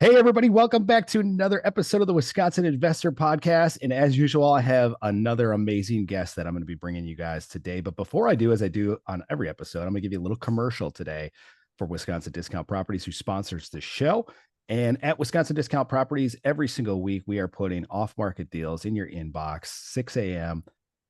Hey, everybody, welcome back to another episode of the Wisconsin Investor Podcast. And as usual, I have another amazing guest that I'm going to be bringing you guys today. But before I do, as I do on every episode, I'm going to give you a little commercial today for Wisconsin Discount Properties, who sponsors the show. And at Wisconsin Discount Properties, every single week, we are putting off market deals in your inbox, 6 a.m.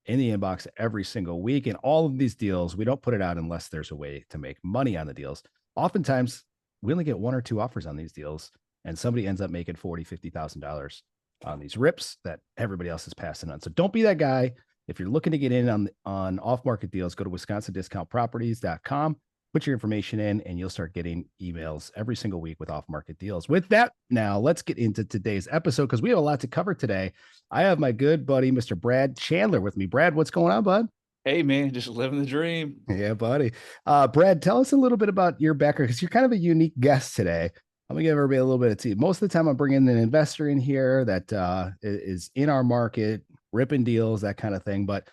in the inbox every single week. And all of these deals, we don't put it out unless there's a way to make money on the deals. Oftentimes, we only get one or two offers on these deals, and somebody ends up making $40,000-$50,000 on these rips that everybody else is passing on. So don't be that guy. If you're looking to get in on off-market deals, go to wisconsindiscountproperties.com, put your information in, and you'll start getting emails every single week with off-market deals. With that, now let's get into today's episode because we have a lot to cover today. I have my good buddy, Mr. Brad Chandler, with me. Brad, what's going on, bud? Hey man, just living the dream. Yeah, buddy. Brad, tell us a little bit about your background because you're kind of a unique guest today. I'm gonna give everybody a little bit of tea. Most of the time, I'm bringing an investor in here that is in our market, ripping deals, that kind of thing. But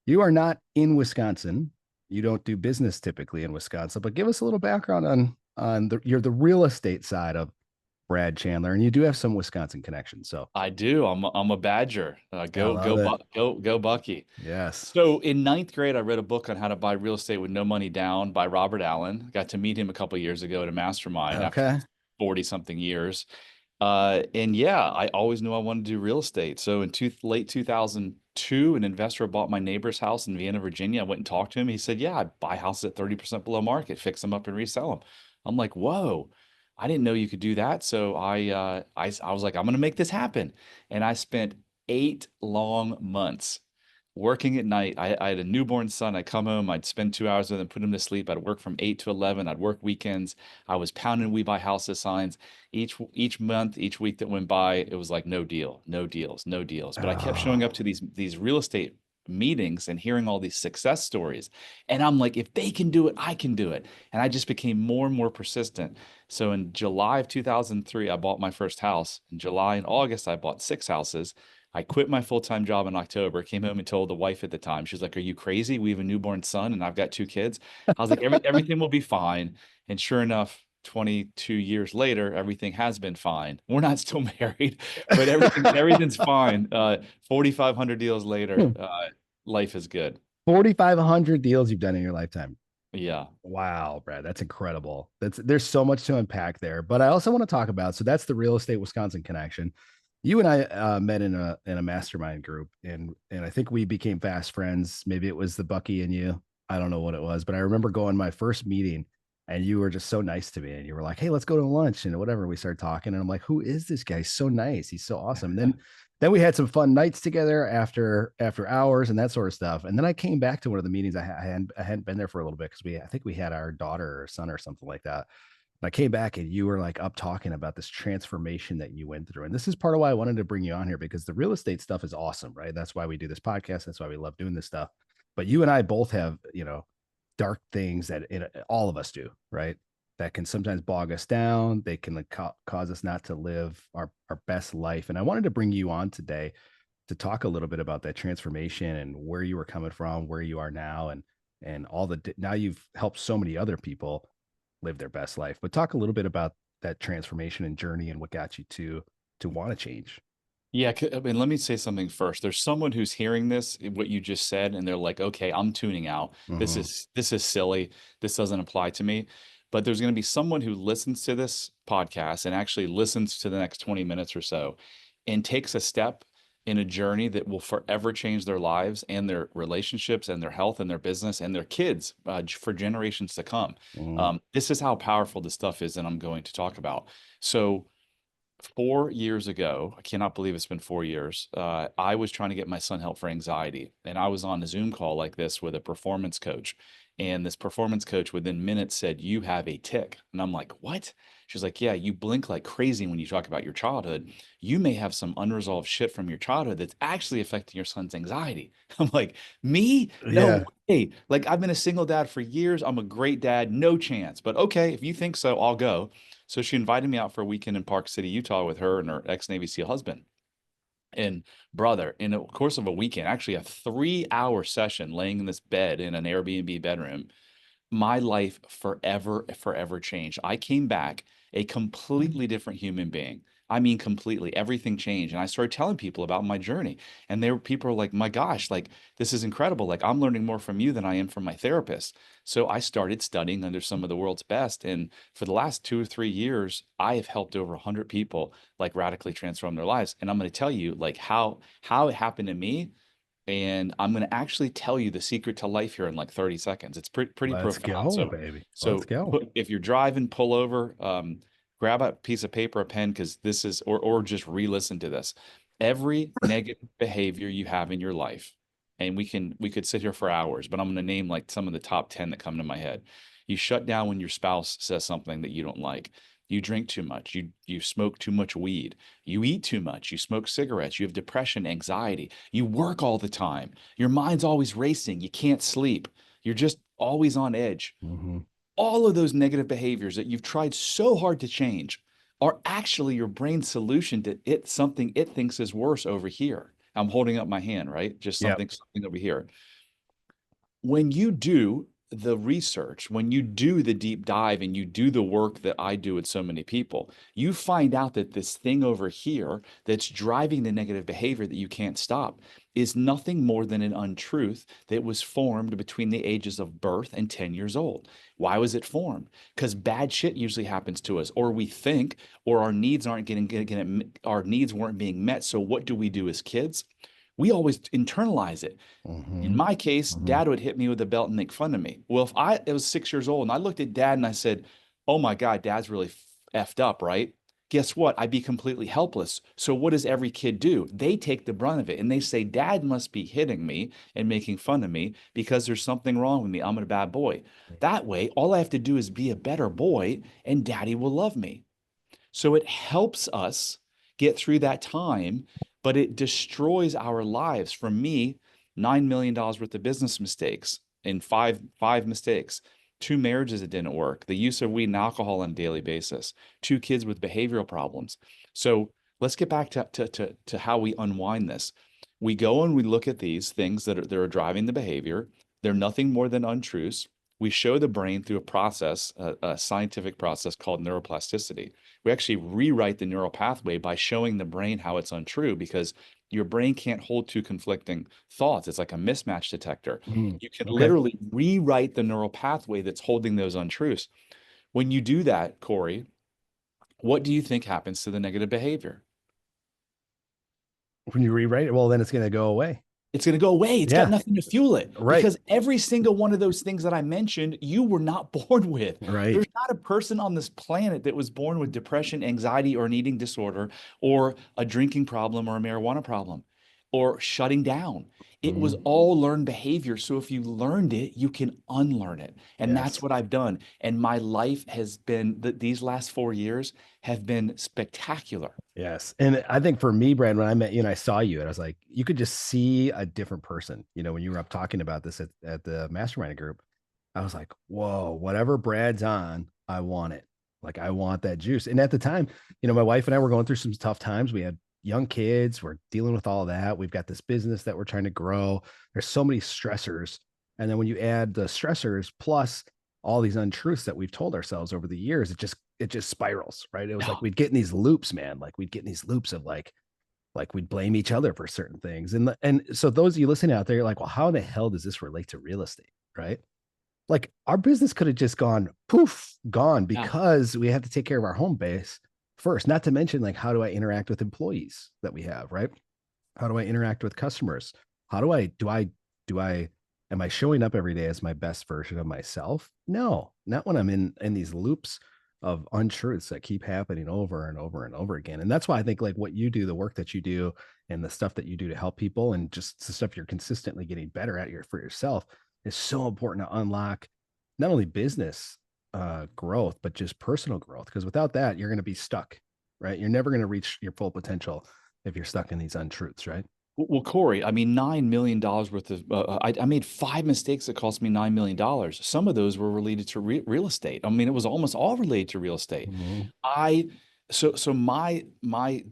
you are not in Wisconsin. You don't do business typically in Wisconsin. But give us a little background on you're the real estate side of Brad Chandler, and you do have some Wisconsin connections. So I do. I'm a Badger. I love it. Go Bucky. Yes. So in ninth grade, I read a book on how to buy real estate with no money down by Robert Allen. Got to meet him a couple of years ago at a mastermind after Okay. 40 something years. And yeah, I always knew I wanted to do real estate. So in late 2002, an investor bought my neighbor's house in Vienna, Virginia. I went and talked to him. He said, "Yeah, I buy houses at 30% below market, fix them up and resell them." I'm like, "Whoa, I didn't know you could do that." So I was like, "I'm going to make this happen." And I spent 8 long months working at night. I had a newborn son. I'd come home, I'd spend 2 hours with him, put him to sleep. I'd work from 8 to 11. I'd work weekends. I was pounding "We Buy Houses" signs. Each month, each week that went by, it was like no deal, no deals, no deals. But I kept showing up Oh, to these real estate meetings and hearing all these success stories. And I'm like, if they can do it, I can do it. And I just became more and more persistent. So in July of 2003, I bought my first house. In July and August, I bought 6 houses. I quit my full-time job in October, came home and told the wife at the time. She's like, "Are you crazy? We have a newborn son and I've got 2 kids." I was like, everything will be fine. And sure enough, 22 years later, everything has been fine. We're not still married, but everything's fine. 4,500 deals later, 4,500 deals you've done in your lifetime. yeah. Wow, Brad, that's incredible. There's so much to unpack there. But I also want to talk about, so that's the real estate Wisconsin connection. You and I met in a mastermind group, and I think we became fast friends. Maybe it was the Bucky and you. I don't know what it was, but I remember going my first meeting, and you were just so nice to me, and you were like, "Hey, let's go to lunch," and whatever. We started talking, and I'm like, "Who is this guy? He's so nice. He's so awesome." Then we had some fun nights together after hours and that sort of stuff. And then I came back to one of the meetings. I hadn't been there for a little bit because I think we had our daughter or son or something like that. And I came back and you were like up talking about this transformation that you went through. And this is part of why I wanted to bring you on here, because the real estate stuff is awesome, right? That's why we do this podcast. That's why we love doing this stuff. But you and I both have, dark things that all of us do, right? That can sometimes bog us down. They can cause us not to live our best life. And I wanted to bring you on today to talk a little bit about that transformation and where you were coming from, where you are now, and all now you've helped so many other people live their best life. But talk a little bit about that transformation and journey and what got you to want to change. Yeah, I mean, let me say something first. There's someone who's hearing this, what you just said, and they're like, "Okay, I'm tuning out. This Mm-hmm. is this is silly. This doesn't apply to me." But there's going to be someone who listens to this podcast and actually listens to the next 20 minutes or so and takes a step in a journey that will forever change their lives and their relationships and their health and their business and their kids for generations to come. Mm-hmm. This is how powerful this stuff is that I'm going to talk about. So 4 years ago, I cannot believe it's been 4 years. I was trying to get my son help for anxiety, and I was on a Zoom call like this with a performance coach. And this performance coach within minutes said, "You have a tick." And I'm like, "What?" She's like, "Yeah, you blink like crazy when you talk about your childhood. You may have some unresolved shit from your childhood that's actually affecting your son's anxiety." I'm like, "Me? No Yeah. way. Like, I've been a single dad for years. I'm a great dad. No chance. But okay, if you think so, I'll go." So she invited me out for a weekend in Park City, Utah with her and her ex-Navy SEAL husband. And brother, in the course of a weekend, actually a 3-hour session laying in this bed in an Airbnb bedroom, my life forever changed. I came back a completely different human being. I mean, completely. Everything changed. And I started telling people about my journey. And there were people were like, my gosh, like this is incredible. Like I'm learning more from you than I am from my therapist. So I started studying under some of the world's best. And for the last 2 or 3 years, I have helped over 100 people like radically transform their lives. And I'm going to tell you like how it happened to me, and I'm going to actually tell you the secret to life here in like 30 seconds. It's pretty Let's profound. go, So, baby. Let's so go. if you're driving, pull over, grab a piece of paper, a pen, because this is, or just re-listen to this. Every negative behavior you have in your life, and we could sit here for hours, but I'm going to name like some of the top 10 that come to my head. You shut down when your spouse says something that you don't like. You drink too much. You smoke too much weed. You eat too much. You smoke cigarettes. You have depression, anxiety. You work all the time. Your mind's always racing. You can't sleep. You're just always on edge. Hmm. All of those negative behaviors that you've tried so hard to change are actually your brain's solution to it, something it thinks is worse over here. I'm holding up my hand, right? Just Yep. something over here. When you do the research, when you do the deep dive and you do the work that I do with so many people, you find out that this thing over here that's driving the negative behavior that you can't stop is nothing more than an untruth that was formed between the ages of birth and 10 years old. Why was it formed? Because bad shit usually happens to us, or we think, or our needs aren't our needs weren't being met. So what do we do as kids? We always internalize it. In Hmm. my case, Hmm. dad would hit me with a belt and make fun of me. Well, if I was 6 years old and I looked at dad and I said, "Oh my God, dad's really effed up, right?" Guess what? I'd be completely helpless. So what does every kid do? They take the brunt of it and they say, "Dad must be hitting me and making fun of me because there's something wrong with me. I'm a bad boy." That way, all I have to do is be a better boy and daddy will love me. So it helps us get through that time, but it destroys our lives. For me, $9 million worth of business mistakes in five mistakes, two marriages that didn't work, the use of weed and alcohol on a daily basis, two kids with behavioral problems. So let's get back to how we unwind this. We go and we look at these things that are driving the behavior. They're nothing more than untruths. We show the brain through a process, a scientific process called neuroplasticity. We actually rewrite the neural pathway by showing the brain how it's untrue, because your brain can't hold two conflicting thoughts. It's like a mismatch detector. Mm. You can Okay. literally rewrite the neural pathway that's holding those untruths. When you do that, Corey, what do you think happens to the negative behavior? When you rewrite it, well, then it's going to go away. It's going to go away. It's got Yeah. nothing to fuel it, Right. because every single one of those things that I mentioned, you were not born with. Right. There's not a person on this planet that was born with depression, anxiety, or an eating disorder, or a drinking problem, or a marijuana problem, or shutting down. It was Mhm. all learned behavior. So if you learned it, you can unlearn it. And that's Yes. what I've done. And my life has been, these last 4 years have been spectacular. Yes. And I think for me, Brad, when I met you and I saw you, and I was like, you could just see a different person, when you were up talking about this at the mastermind group. I was like, whoa, whatever Brad's on, I want it. Like, I want that juice. And at the time, my wife and I were going through some tough times. We had young kids, we're dealing with all that. We've got this business that we're trying to grow. There's so many stressors. And then when you add the stressors plus all these untruths that we've told ourselves over the years, it just spirals, right? It was like Yeah. we'd get in these loops, man. Like we'd get in these loops of like we'd blame each other for certain things. And so those of you listening out there, you're like, well, how in the hell does this relate to real estate? Right? Like our business could have just gone poof, gone Yeah. because we have to take care of our home base first. Not to mention, like, how do I interact with employees that we have, right? How do I interact with customers? How do I am I showing up every day as my best version of myself? No, not when I'm in these loops of untruths that keep happening over and over and over again. And that's why I think like what you do, the work that you do and the stuff that you do to help people and just the stuff you're consistently getting better at for yourself is so important to unlock not only business growth, but just personal growth. Because without that, you're going to be stuck, right? You're never going to reach your full potential if you're stuck in these untruths, right? Well, Corey, I mean, $9 million worth of, I made five mistakes that cost me $9 million. Some of those were related to real estate. I mean, it was almost all related to real estate. Mhm. I So my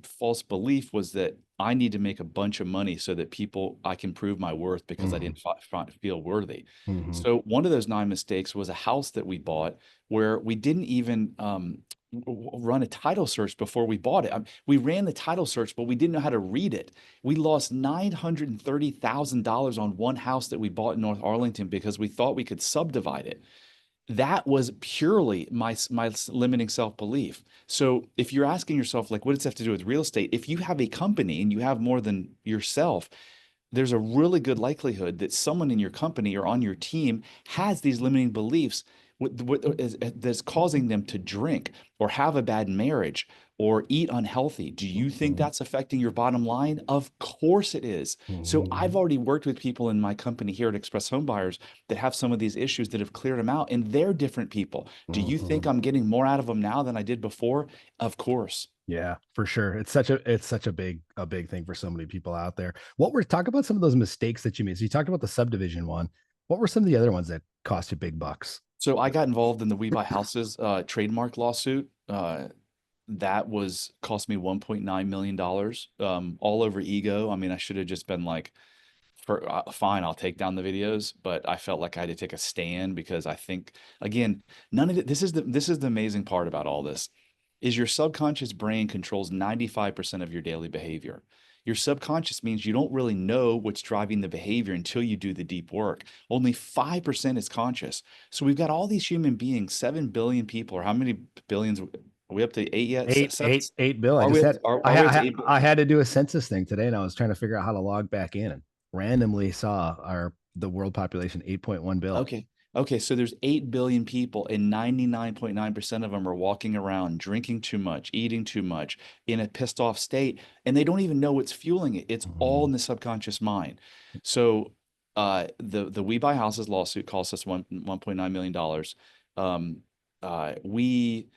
false belief was that I need to make a bunch of money so that people I can prove my worth because I Mhm, didn't feel worthy. mhm, So one of those 9 mistakes was a house that we bought where we didn't even run a title search before we bought it. We ran the title search, but we didn't know how to read it. We lost $930,000 on one house that we bought in North Arlington because we thought we could subdivide it. That was purely my limiting self-belief. So if you're asking yourself, like, what does it have to do with real estate? If you have a company and you have more than yourself, there's a really good likelihood that someone in your company or on your team has these limiting beliefs that's causing them to drink or have a bad marriage or eat unhealthy. Do you think mhm, that's affecting your bottom line? Of course it is. So I've mhm, already worked with people in my company here at Express Home Buyers that have some of these issues that have cleared them out, and they're different people. Do you think mhm. I'm getting more out of them now than I did before? Of course. Yeah, for sure. It's such a big thing for so many people out there. What were talk about some of those mistakes that you made. So you talked about the subdivision one. What were some of the other ones that cost you big bucks? So I got involved in the We Buy Houses trademark lawsuit. That was cost me $1.9 million, all over ego. I mean, I should have just been like, fine, I'll take down the videos, but I felt like I had to take a stand because I think, again, none of it, this is the amazing part about all this is your subconscious brain controls 95% of your daily behavior. Your subconscious means you don't really know what's driving the behavior until you do the deep work. Only 5% is conscious. So we've got all these human beings, 7 billion people, or how many billions? Are we up to eight yet? Seven? Eight bill. I Are just we up had to, are we up to 8? I had to do a census thing today, and I was trying to figure out how to log back in, and randomly saw our the world population 8.1 bill. Okay. Okay. So there's 8 billion people, and 99.9% of them are walking around drinking too much, eating too much, in a pissed off state, and they don't even know what's fueling it. It's all Mhm. in the subconscious mind. So the We Buy Houses lawsuit cost us $1.9 million. We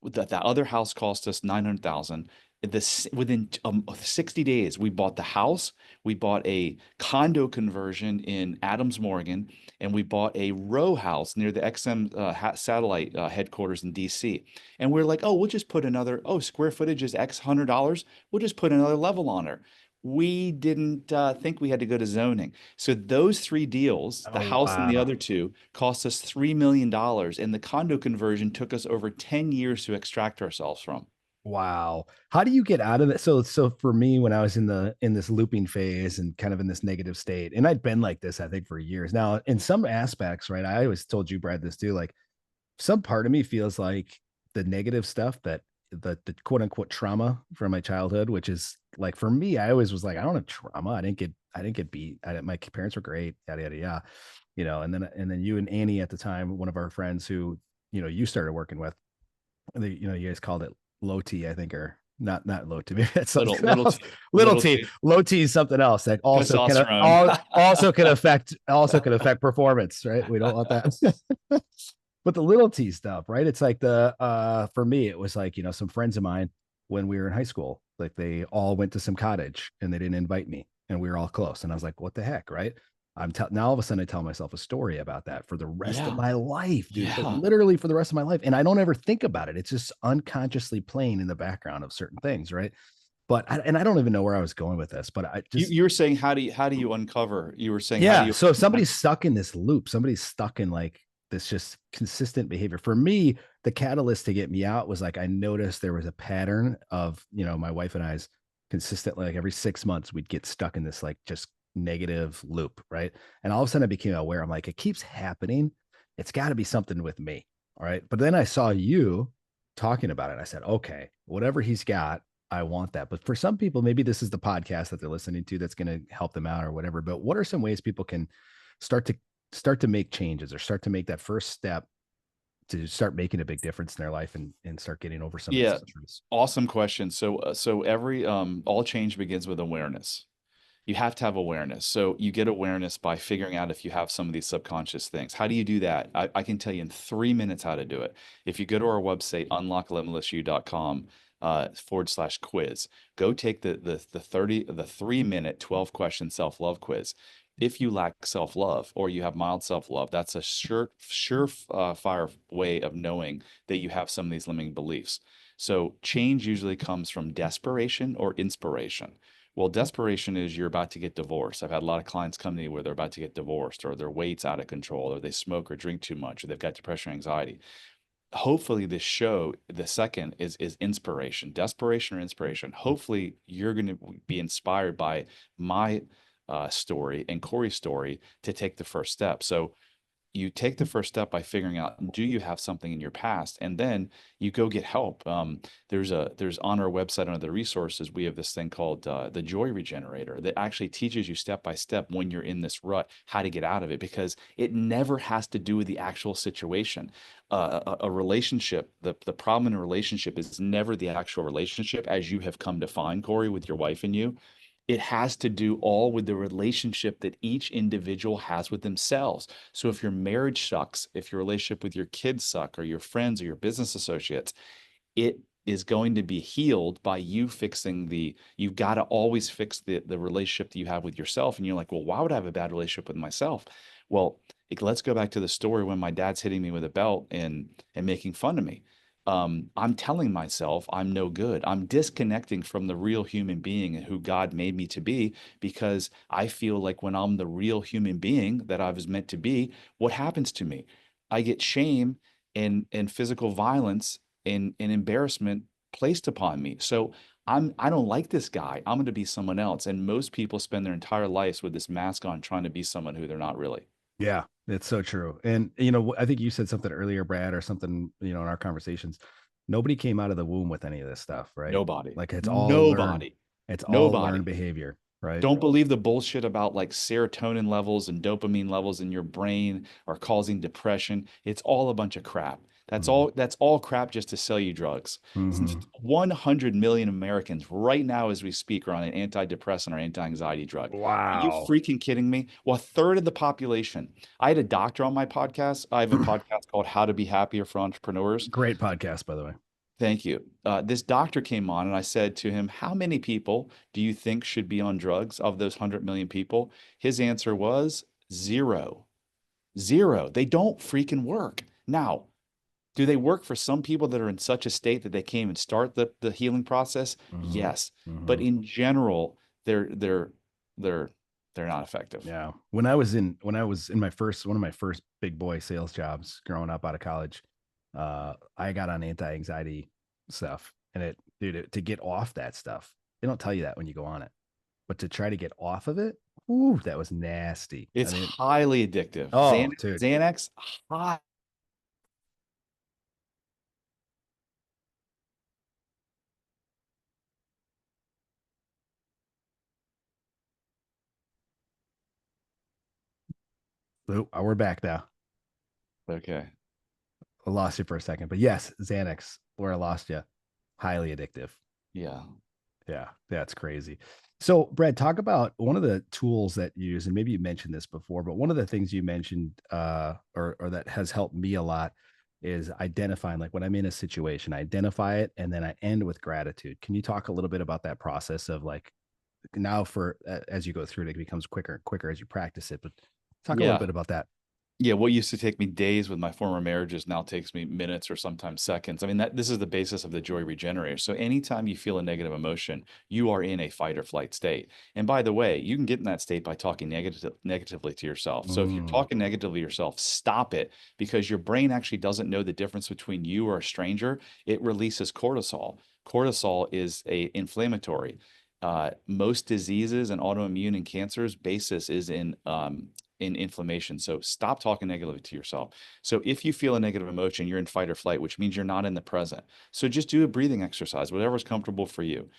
that other house cost us 900,000. This within 60 days, we bought the house, we bought a condo conversion in Adams, Morgan, and we bought a row house near the XM satellite headquarters in DC. And we're like, oh, we'll just put another, oh, square footage is X $100. We'll just put another level on her. We didn't think we had to go to zoning. So those three deals, the Oh house and the wow. other two, cost us $3 million, and the condo conversion took us over 10 years to extract ourselves from. Wow. How do you get out of it? So for me, when I was in this looping phase and kind of in this negative state, and I'd been like this, I think, for years. Now, in some aspects, right? I always told you, Brad, this too. Like some part of me feels like the negative stuff that the quote unquote trauma from my childhood, which is like for me, I always was like, I don't have trauma. I didn't get beat. My parents were great, yada yada yada. And then you and Annie at the time, one of our friends who, you started working with, you guys called it low T, I think, or not low T. Maybe that's Little, something little, else. t- Little little T, t- low T is something else that testosterone. also can affect performance, right? We don't want that. But the little T stuff, right? It's like for me, it was like, some friends of mine when we were in high school, like they all went to some cottage and they didn't invite me and we were all close. And I was like, what the heck, right? Now all of a sudden I tell myself a story about that for the rest of Yeah, my life, dude. Like yeah. literally for the rest of my life. And I don't ever think about it. It's just unconsciously playing in the background of certain things, right? And I don't even know where I was going with this, but I You just you were saying how do you uncover? You were saying how do yeah. you So if somebody's stuck in this loop, somebody's stuck in like this just consistent behavior. For me, the catalyst to get me out was like I noticed there was a pattern of, my wife and I's consistently like every 6 months we'd get stuck in this like just negative loop, right? And all of a sudden I became aware. I'm like, it keeps happening. It's got to be something with me. All right. But then I saw you talking about it. I said, okay, whatever he's got, I want that. But for some people, maybe this is the podcast that they're listening to that's going to help them out or whatever. But what are some ways people can start to start to make changes or start to make that first step to start making a big difference in their life and start getting over some of these Yeah, issues? awesome question. So every all change begins with awareness. You have to have awareness. So you get awareness by figuring out if you have some of these subconscious things. How do you do that? I can tell you in 3 minutes how to do it. If you go to our website, unlocklimitlessyou.com /quiz, go take the 3-minute 12 question self-love quiz. if you lack self-love or you have mild self-love, that's a fire way of knowing that you have some of these limiting beliefs. So change usually comes from desperation or inspiration. Well, desperation is you're about to get divorced. I've had a lot of clients come to me where they're about to get divorced, or their weight's out of control, or they smoke or drink too much, or they've got depression or anxiety. Hopefully this show, the second is inspiration, desperation or inspiration. Hopefully you're going to be inspired by my story and Corey's story to take the first step. So you take the first step by figuring out, do you have something in your past, and then you go get help. There's on our website under the resources, we have this thing called the Joy Regenerator that actually teaches you step by step when you're in this rut how to get out of it, because it never has to do with the actual situation. A relationship, the problem in a relationship is never the actual relationship, as you have come to find, Corey, with your wife and you. It has to do all with the relationship that each individual has with themselves. So if your marriage sucks, if your relationship with your kids suck, or your friends or your business associates, it is going to be healed by you fixing you've got to always fix the relationship that you have with yourself. And you're like, well, why would I have a bad relationship with myself? Well, let's go back to the story when my dad's hitting me with a belt and making fun of me. I'm telling myself I'm no good. I'm disconnecting from the real human being and who God made me to be, because I feel like when I'm the real human being that I was meant to be, what happens to me? I get shame and physical violence and embarrassment placed upon me. So I don't like this guy. I'm going to be someone else. And most people spend their entire lives with this mask on, trying to be someone who they're not really. Yeah, it's so true. And I think you said something earlier, Brad, or something, in our conversations. Nobody came out of the womb with any of this stuff, right? Nobody, Like it's all learned. nobody, It's all learned nobody. behavior, right? Don't believe the bullshit about like serotonin levels and dopamine levels in your brain are causing depression. It's all a bunch of crap. Mhm. That's all crap just to sell you drugs. Since Mhm. 100 million Americans right now as we speak are on an antidepressant or anti-anxiety drug. Are you Wow. freaking kidding me? Well, a third of the population. I had a doctor on my podcast. I have a podcast called How to Be Happier for Entrepreneurs. Great podcast, by the way. Thank you. This doctor came on, and I said to him, how many people do you think should be on drugs of those 100 million people? His answer was zero. Zero. They don't freaking work. Now, do they work for some people that are in such a state that they can't even start the healing process? Mhm. Yes. But Mhm. in general, they're they're not effective. Yeah. When I was in my first one of my first big boy sales jobs growing up out of college, I got on anti-anxiety stuff. And to get off that stuff, they don't tell you that when you go on it. But to try to get off of it, ooh, that was nasty. I It's mean, highly addictive. oh, dude. Xanax, high. Oh, we're back now. Okay. I lost you for a second, but yes, Xanax, where I lost you, highly addictive. Yeah. Yeah, that's crazy. So, Brad, talk about one of the tools that you use, and maybe you mentioned this before, but one of the things you mentioned, or that has helped me a lot, is identifying, like when I'm in a situation, I identify it, and then I end with gratitude. Can you talk a little bit about that process of like now for as you go through it, it becomes quicker and quicker as you practice it, but talk a little Yeah. bit about that. Yeah, what used to take me days with my former marriages now takes me minutes or sometimes seconds. I mean, that this is the basis of the joy regenerator. So anytime you feel a negative emotion, you are in a fight or flight state. And by the way, you can get in that state by talking negatively to yourself. So if you're Mm, talking negatively to yourself, stop it, because your brain actually doesn't know the difference between you or a stranger. It releases cortisol. Cortisol is a inflammatory. Most diseases and autoimmune and cancers basis is in inflammation. So stop talking negatively to yourself. So if you feel a negative emotion, you're in fight or flight, which means you're not in the present. So just do a breathing exercise, whatever's comfortable for you.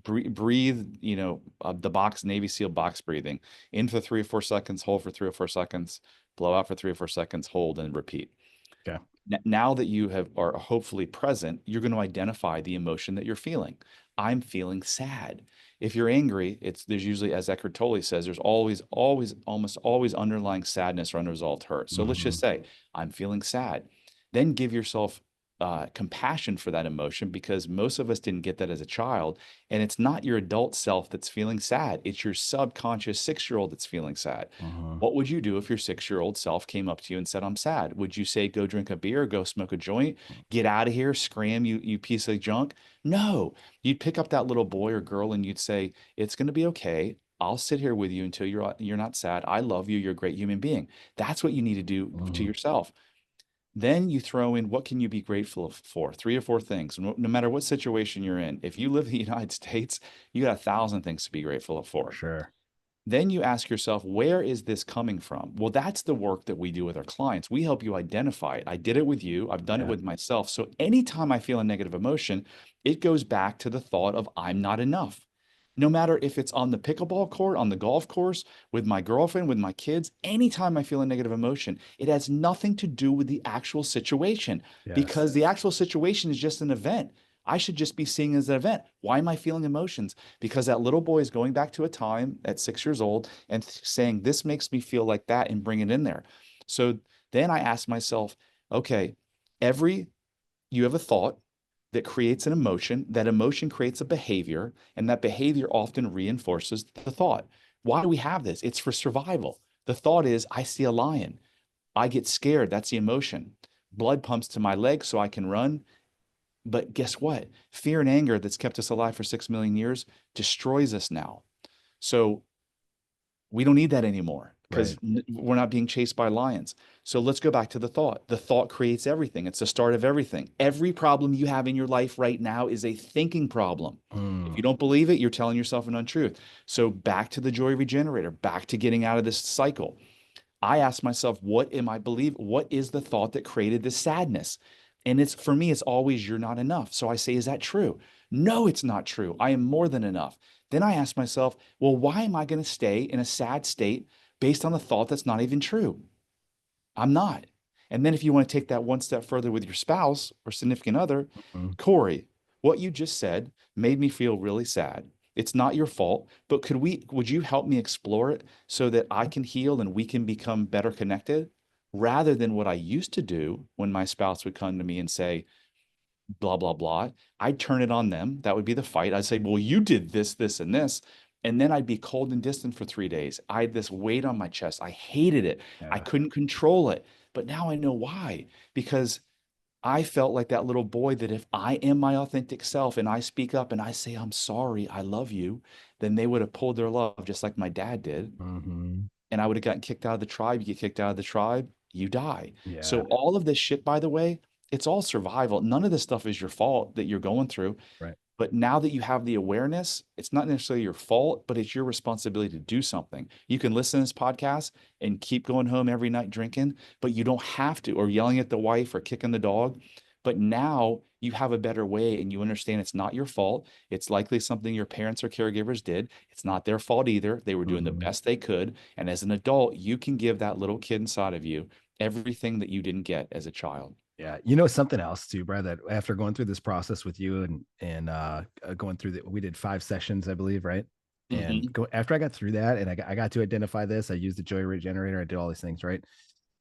Breathe, the box Navy SEAL box breathing. In for 3 or 4 seconds, hold for 3 or 4 seconds, blow out for 3 or 4 seconds, hold and repeat. okay. Now that you are hopefully present, you're going to identify the emotion that you're feeling. I'm feeling sad. If you're angry, there's usually, as Eckhart Tolle says, there's always, almost always underlying sadness or unresolved hurt. So let's Hmm. just say I'm feeling sad. Then give yourself compassion for that emotion because most of us didn't get that as a child. And it's not your adult self that's feeling sad, it's your subconscious 6-year-old that's feeling sad. Mhm. What would you do if your 6-year-old self came up to you and said, I'm sad? Would you say, go drink a beer, go smoke a joint, get out of here, scram, you piece of junk? No, you'd pick up that little boy or girl and you'd say, it's going to be okay. I'll sit here with you until you're not sad. I love you. You're a great human being. That's what you need to do to Mhm. yourself. Then you throw in what can you be grateful for? 3 or 4 things. No matter what situation you're in. If you live in the United States, you got 1,000 things to be grateful For for. sure. Then you ask yourself, where is this coming from? Well, that's the work that we do with our clients. We help you identify it. I did it with you, I've done it Yeah. with myself. So anytime I feel a negative emotion, it goes back to the thought of I'm not enough. No matter if it's on the pickleball court, on the golf course, with my girlfriend, with my kids, anytime I feel a negative emotion, it has nothing to do with the actual situation Yes. because the actual situation is just an event. I should just be seeing it as an event. Why am I feeling emotions? Because that little boy is going back to a time at 6 years old and saying, this makes me feel like that and bring it in there. So then I ask myself, okay, every you have a thought that creates an emotion, that emotion creates a behavior, and that behavior often reinforces the thought. Why do we have this? It's for survival. The thought is, I see a lion. I get scared. That's the emotion. Blood pumps to my leg so I can run. But guess what? Fear and anger that's kept us alive for 6 million years destroys us now. So we don't need that anymore Right. because we're not being chased by lions. So let's go back to the thought. The thought creates everything. It's the start of everything. Every problem you have in your life right now is a thinking problem. If Mm. you don't believe it, you're telling yourself an untruth. So back to the joy regenerator, back to getting out of this cycle. I ask myself, what am I believe? What is the thought that created this sadness? And it's for me, it's always you're not enough. So I say, is that true? No, it's not true. I am more than enough. Then I ask myself, well, why am I going to stay in a sad state based on a thought that's not even true? I'm not. And then if you want to take that one step further with your spouse or significant other, Mm. Corey, what you just said made me feel really sad. It's not your fault, but would you help me explore it so that I can heal and we can become better connected rather than what I used to do when my spouse would come to me and say, blah, blah, blah. I'd turn it on them. That would be the fight. I'd say, well, you did this, this, and this. And then I'd be cold and distant for 3 days. I had this weight on my chest. I hated it. I Yeah. couldn't control it. But now I know why. Because I felt like that little boy that if I am my authentic self and I speak up and I say, I'm sorry, I love you, then they would have pulled their love just like my dad did. Mhm. And I would have gotten kicked out of the tribe. You get kicked out of the tribe, you die. Yeah. So all of this shit, by the way, it's all survival. None of this stuff is your fault that you're going through. Right. But now that you have the awareness, it's not necessarily your fault, but it's your responsibility to do something. You can listen to this podcast and keep going home every night drinking, but you don't have to, or yelling at the wife or kicking the dog. But now you have a better way and you understand it's not your fault. It's likely something your parents or caregivers did. It's not their fault either. They were doing the Mhm. best they could. And as an adult, you can give that little kid inside of you everything that you didn't get as a child. Yeah. You know something else too, Brad, that after going through this process with you and going through we did 5 sessions, I believe, right? And Hmm. go after I got through that and I got to identify this, I used the joy regenerator, I did all these things, right?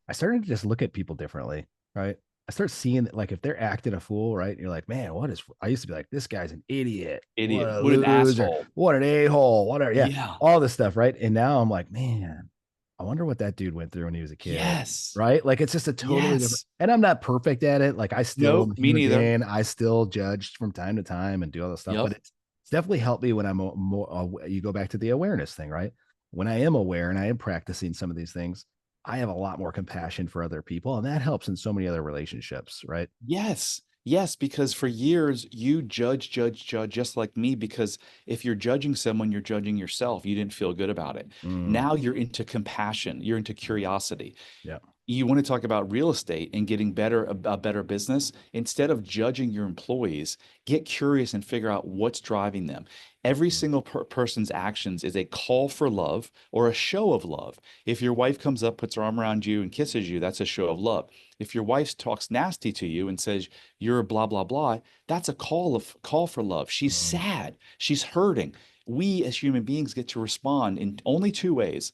I started to just look at people differently, right? I start seeing that, like, if they're acting a fool, right? You're like, man, what is, I used to be like, this guy's an idiot. What Idiot. a What an loser. asshole. What an a-hole. Whatever. Yeah. Yeah. All this stuff, right? And now I'm like, man, I wonder what that dude went through when he was a kid. Yes. Right. Like it's just a totally different, Yes. and I'm not perfect at it. Like I still am Nope, a me human neither. being. I still judge from time to time and do all this stuff, but Yep. it's definitely helped me when I'm more, you go back to the awareness thing, right? When I am aware and I am practicing some of these things, I have a lot more compassion for other people, and that helps in so many other relationships, right? Yes. Yes, because for years you judge, judge, judge, just like me. Because if you're judging someone, you're judging yourself. You didn't feel good about it. Mm, Now you're into compassion, you're into curiosity. yeah. You want to talk about real estate and getting a better business, instead of judging your employees, get curious and figure out what's driving them. Every Mm, single person's actions is a call for love or a show of love. If your wife comes up, puts her arm around you and kisses you, that's a show of love. If your wife talks nasty to you and says you're blah blah blah, that's a call for love. She's mm, sad, she's hurting. We as human beings get to respond in only 2 ways: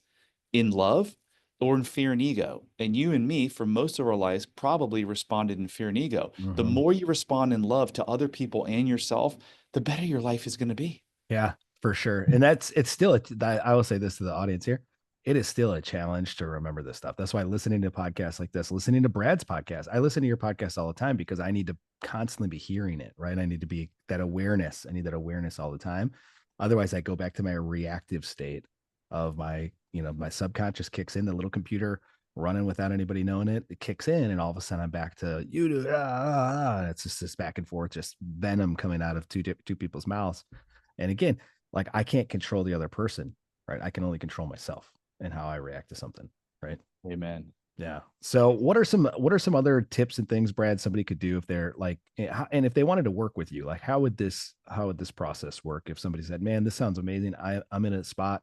in love or in fear and ego. And you and me, for most of our lives, probably responded in fear and ego. The Hmm. more you respond in love to other people and yourself, the better your life is going to be. Yeah, for sure. And it's still, I will say this to the audience here. It is still a challenge to remember this stuff. That's why listening to podcasts like this, listening to Brad's podcast, I listen to your podcast all the time because I need to constantly be hearing it, right? I need to be that awareness. I need that awareness all the time. Otherwise, I go back to my reactive state of my subconscious kicks in, the little computer running without anybody knowing it. It kicks in, and all of a sudden I'm back to you do, and it's just this back and forth, just venom coming out of two people's mouths. And again, like I can't control the other person, right? I can only control myself and how I react to something, right? Amen. Yeah. So what are some other tips and things, Brad, somebody could do if they're like, and if they wanted to work with you, like how would this process work? If somebody said, man, this sounds amazing. I'm in a spot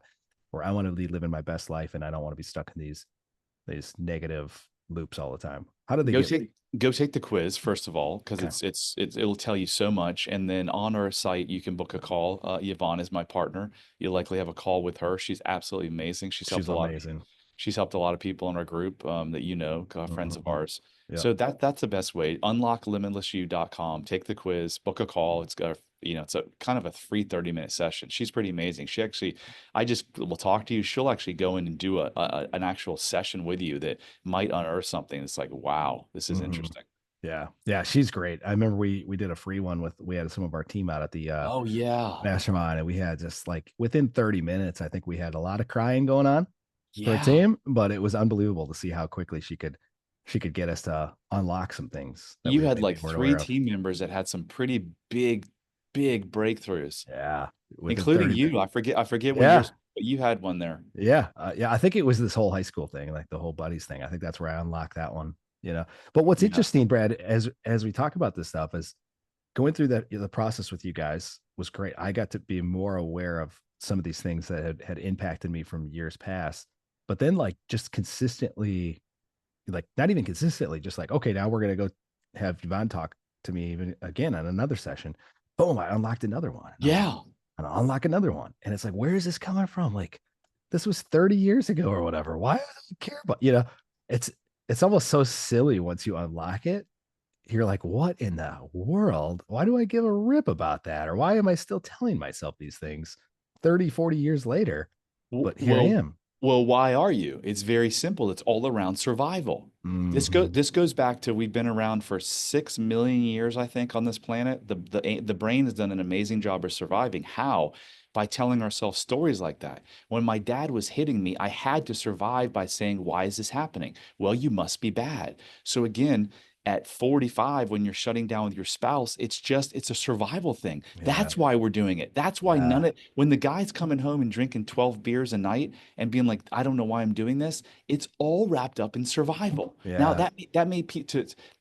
where I want to be living my best life and I don't want to be stuck in these negative loops all the time. How do they Go get? take go take the quiz first of all, because Okay. it'll tell you so much. And then on our site, you can book a call. Yvonne is my partner. You'll likely have a call with her. She's absolutely amazing. She's amazing. She's helped a lot of people in our group that friends of Mhm. ours. Yeah. So that's the best way. Unlocklimitlessyou.com. Take the quiz, book a call. It's got it's a kind of a free 30-minute session. She's pretty amazing. She actually, I just will talk to you. She'll actually go in and do an actual session with you that might unearth something. It's like, wow, this is Hmm. interesting. Yeah. Yeah. She's great. I remember we did a free one we had some of our team out at the Oh yeah. mastermind, and we had just like within 30 minutes, I think we had a lot of crying going on for a Yeah. team, but it was unbelievable to see how quickly she could get us to unlock some things that You we had maybe like weren't three aware of. team members that had some pretty big breakthroughs, Yeah. Within including 30 minutes. you. I forget what Yeah. yours, but you had one there. Yeah. Yeah. I think it was this whole high school thing, like the whole buddies thing. I think that's where I unlocked that one. But what's Yeah. interesting, Brad, as we talk about this stuff is going through the process with you guys was great. I got to be more aware of some of these things that had impacted me from years past. But then like just consistently, like not even consistently, just like, okay, now we're gonna go have Yvonne talk to me even again on another session. Boom, I unlocked another one. And I'm like, Yeah. and I'll unlock another one. And it's like, where is this coming from? Like, this was 30 years ago or whatever. Why do I care about, it's it's almost so silly once you unlock it. You're like, what in the world? Why do I give a rip about that? Or why am I still telling myself these things 30, 40 years later? W- But here I Well, am. well, why are you? It's very simple. It's all around survival. Hmm. This goes back to we've been around for 6 million years, I think, on this planet. The brain has done an amazing job of surviving. How? By telling ourselves stories like that. When my dad was hitting me, I had to survive by saying, "Why is this happening?" Well, you must be bad. So again, at 45, when you're shutting down with your spouse, it's a survival thing. Yeah. That's why we're doing it. That's why Yeah. when the guy's coming home and drinking 12 beers a night and being like, I don't know why I'm doing this, it's all wrapped up in survival. Now Yeah.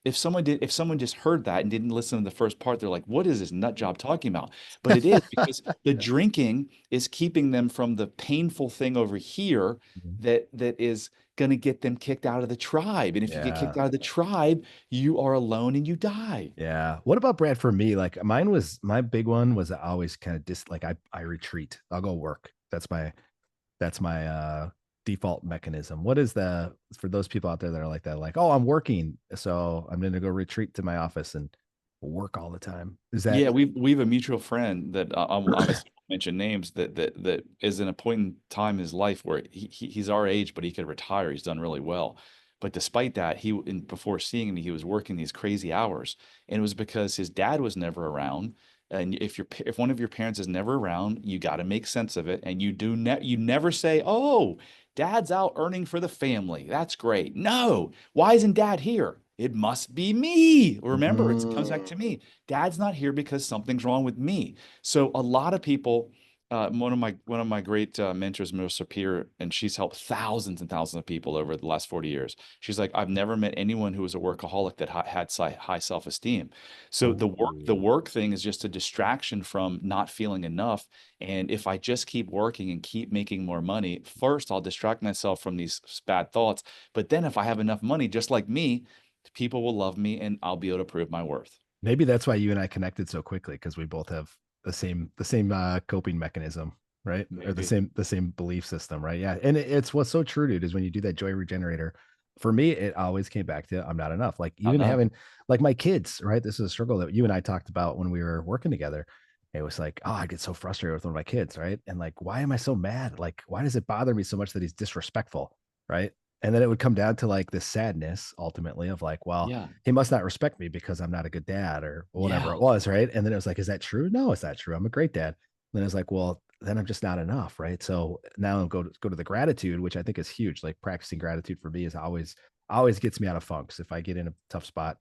if someone just heard that and didn't listen to the first part, they're like, what is this nut job talking about? But it is because the drinking is keeping them from the painful thing over here that is going to get them kicked out of the tribe. And if you get Yeah. kicked out of the tribe, you are alone and you die. Yeah. What about Brad for me? Like my big one was I always kind of like I retreat. I'll go work. That's my default mechanism. What is the for those people out there that are like that, like, oh, I'm working, so I'm gonna go retreat to my office and work all the time. Is that Yeah, we've a mutual friend that I'm obviously won't mention names that is in a point in time in his life where he's our age, but he could retire. He's done really well. But despite that, before seeing me, he was working these crazy hours, and it was because his dad was never around. And if one of your parents is never around, you got to make sense of it, and you never say, "Oh, dad's out earning for the family. That's great." No, why isn't dad here? It must be me. Remember, it comes back mm, to me. Dad's not here because something's wrong with me. So a lot of people, one of my great mentors, Marissa Peer, and she's helped thousands and thousands of people over the last 40 years. She's like, I've never met anyone who was a workaholic that had high self-esteem. So the ooh, work thing is just a distraction from not feeling enough. And if I just keep working and keep making more money, first I'll distract myself from these bad thoughts. But then if I have enough money, just like me, people will love me and I'll be able to prove my worth. maybe that's why you and I connected so quickly because we both have the same coping mechanism. right? Or Maybe. the same belief system, right? Yeah. And it's what's so true, dude, is when you do that joy regenerator, for me, it always came back to I'm not enough. Like I even know. having like my kids, right? This is a struggle that you and I talked about when we were working together. It was like, oh, I get so frustrated with one of my kids, right? And like, why am I so mad? Like, why does it bother me so much that he's disrespectful? Right. And then it would come down to like this sadness ultimately of like, well, Yeah. he must not respect me because I'm not a good dad or whatever Yeah. it was, right? And then it was like, is that true? No, it's not true. I'm a great dad. And then it's like, well, then I'm just not enough, right? So now I'll go to the gratitude, which I think is huge. Like practicing gratitude for me is always gets me out of funks. If I get in a tough spot,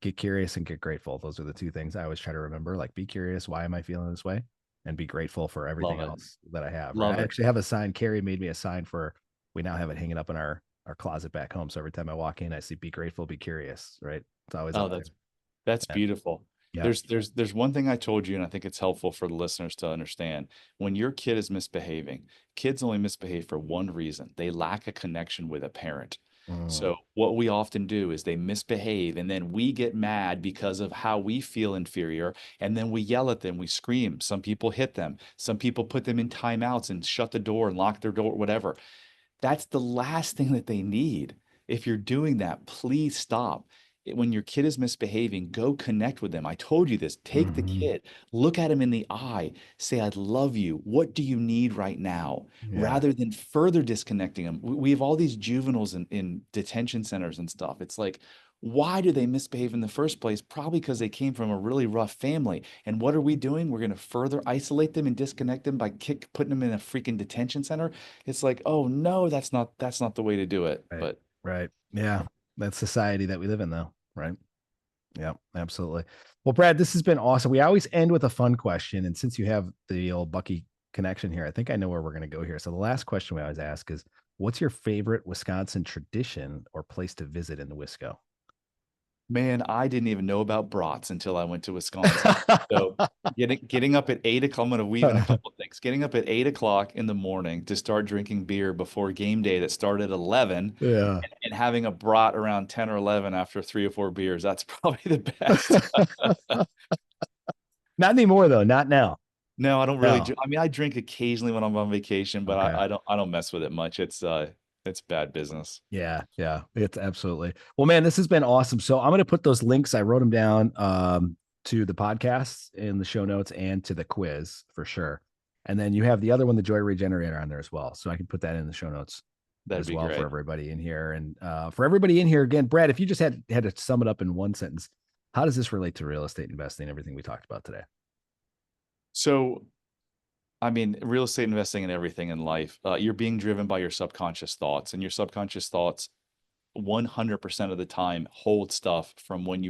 get curious and get grateful. Those are the two things I always try to remember. Like be curious, why am I feeling this way? And be grateful for everything Love it. else that I have. Right. Love I it. actually have a sign. Carrie made me a sign for we now have it hanging up in our closet back home. So every time I walk in, I see be grateful, be curious. Right. It's always Oh, up there. that's Yeah. beautiful. Yeah. There's one thing I told you, and I think it's helpful for the listeners to understand. When your kid is misbehaving, kids only misbehave for one reason. They lack a connection with a parent. Mm, So what we often do is they misbehave, and then we get mad because of how we feel inferior, and then we yell at them, we scream. Some people hit them. Some people put them in timeouts and shut the door and lock their door, whatever. That's the last thing that they need. If you're doing that, please stop. When your kid is misbehaving, go connect with them. I told you this. Take the hmm. kid, look at him in the eye, say, I love you. What do you need right now? Yeah. Rather than further disconnecting them. We have all these juveniles in detention centers and stuff. It's like, why do they misbehave in the first place? Probably because they came from a really rough family. And what are we doing? We're going to further isolate them and disconnect them by putting them in a freaking detention center. It's like, oh no, that's not the way to do it. Right. But Right. Yeah. That's society that we live in though. Right. Yeah, absolutely. Well, Brad, this has been awesome. We always end with a fun question. And since you have the old Bucky connection here, I think I know where we're going to go here. So the last question we always ask is what's your favorite Wisconsin tradition or place to visit in the Wisco? man, I didn't even know about brats until I went to Wisconsin. So getting up at 8 o'clock, I'm gonna weave in a couple of things. Getting up at 8 o'clock in the morning to start drinking beer before game day that started at 11 Yeah. and having a brat around 10 or 11 after 3 or 4 beers, that's probably the best. Not anymore though. Not now. No, I don't really No. drink. I mean, I drink occasionally when I'm on vacation, but Okay. I don't mess with it much. It's bad business. Yeah, yeah, it's absolutely. Well, man, this has been awesome. So I'm going to put those links. I wrote them down to the podcast in the show notes and to the quiz for sure. And then you have the other one, the Joy Regenerator, on there as well. So I can put that in the show notes That'd as be well for great. everybody in here. And for everybody in here, again, Brad, if you just had to sum it up in one sentence, how does this relate to real estate investing? Everything we talked about today. So I mean, real estate investing and everything in life, you're being driven by your subconscious thoughts, and your subconscious thoughts 100% of the time hold stuff from when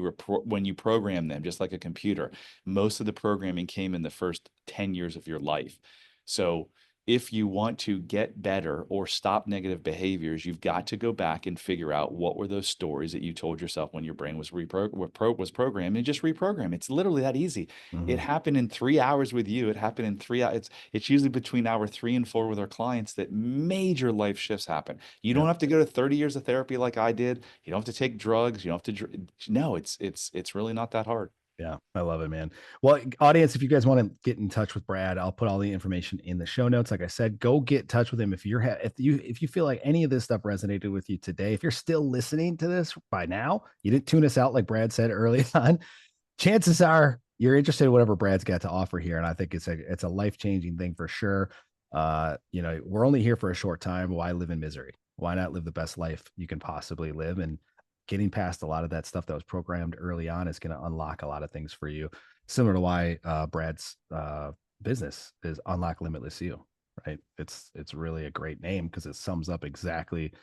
when you program them, just like a computer. Most of the programming came in the first 10 years of your life. So if you want to get better or stop negative behaviors, you've got to go back and figure out what were those stories that you told yourself when your brain was programmed, and just reprogram. It's literally that easy. It Mm-hmm. happened in 3 hours with you. It happened in 3 hours. It's usually between hour 3 and 4 with our clients that major life shifts happen. You Yeah. don't have to go to 30 years of therapy like I did. You don't have to take drugs. You don't have to. No, it's really not that hard. Yeah, I love it, man. Well, audience, if you guys want to get in touch with Brad, I'll put all the information in the show notes. Like I said, go get in touch with him if if you feel like any of this stuff resonated with you today. If you're still listening to this by now, you didn't tune us out like Brad said early on. Chances are you're interested in whatever Brad's got to offer here, and I think it's a life changing thing for sure. We're only here for a short time. Why live in misery? Why not live the best life you can possibly live? And getting past a lot of that stuff that was programmed early on is going to unlock a lot of things for you. Similar to why Brad's business is Unlock Limitless You, right? It's really a great name because it sums up exactly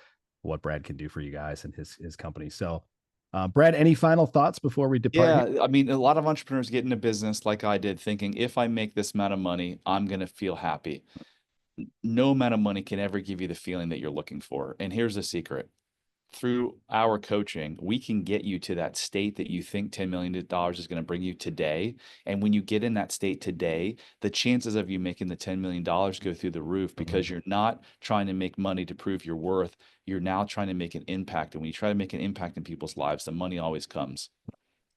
what Brad can do for you guys and his company. So, Brad, any final thoughts before we depart here? Yeah, I mean, a lot of entrepreneurs get into business like I did, thinking if I make this amount of money, I'm going to feel happy. No amount of money can ever give you the feeling that you're looking for. And here's the secret. Through our coaching, we can get you to that state that you think $10 million is going to bring you today. And when you get in that state today, the chances of you making the $10 million go through the roof Mhm. because you're not trying to make money to prove your worth. You're now trying to make an impact. And when you try to make an impact in people's lives, the money always comes.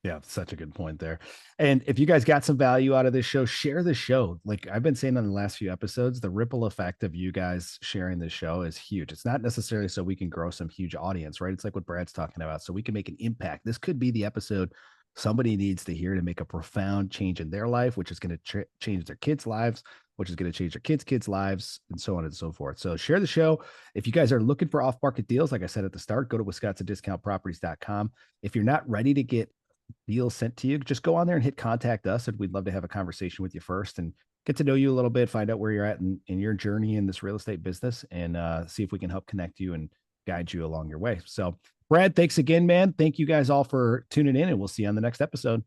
Yeah, such a good point there. And if you guys got some value out of this show, share the show. Like I've been saying on the last few episodes, the ripple effect of you guys sharing this show is huge. It's not necessarily so we can grow some huge audience, right? It's like what Brad's talking about. So we can make an impact. This could be the episode somebody needs to hear to make a profound change in their life, which is going to change their kids' lives, which is going to change their kids' lives, and so on and so forth. So share the show. If you guys are looking for off-market deals, like I said at the start, go to wisconsindiscountproperties.com. If you're not ready to get deals sent to you, just go on there and hit contact us. And we'd love to have a conversation with you first and get to know you a little bit, find out where you're at in your journey in this real estate business, and see if we can help connect you and guide you along your way. So, Brad, thanks again, man. Thank you guys all for tuning in, and we'll see you on the next episode.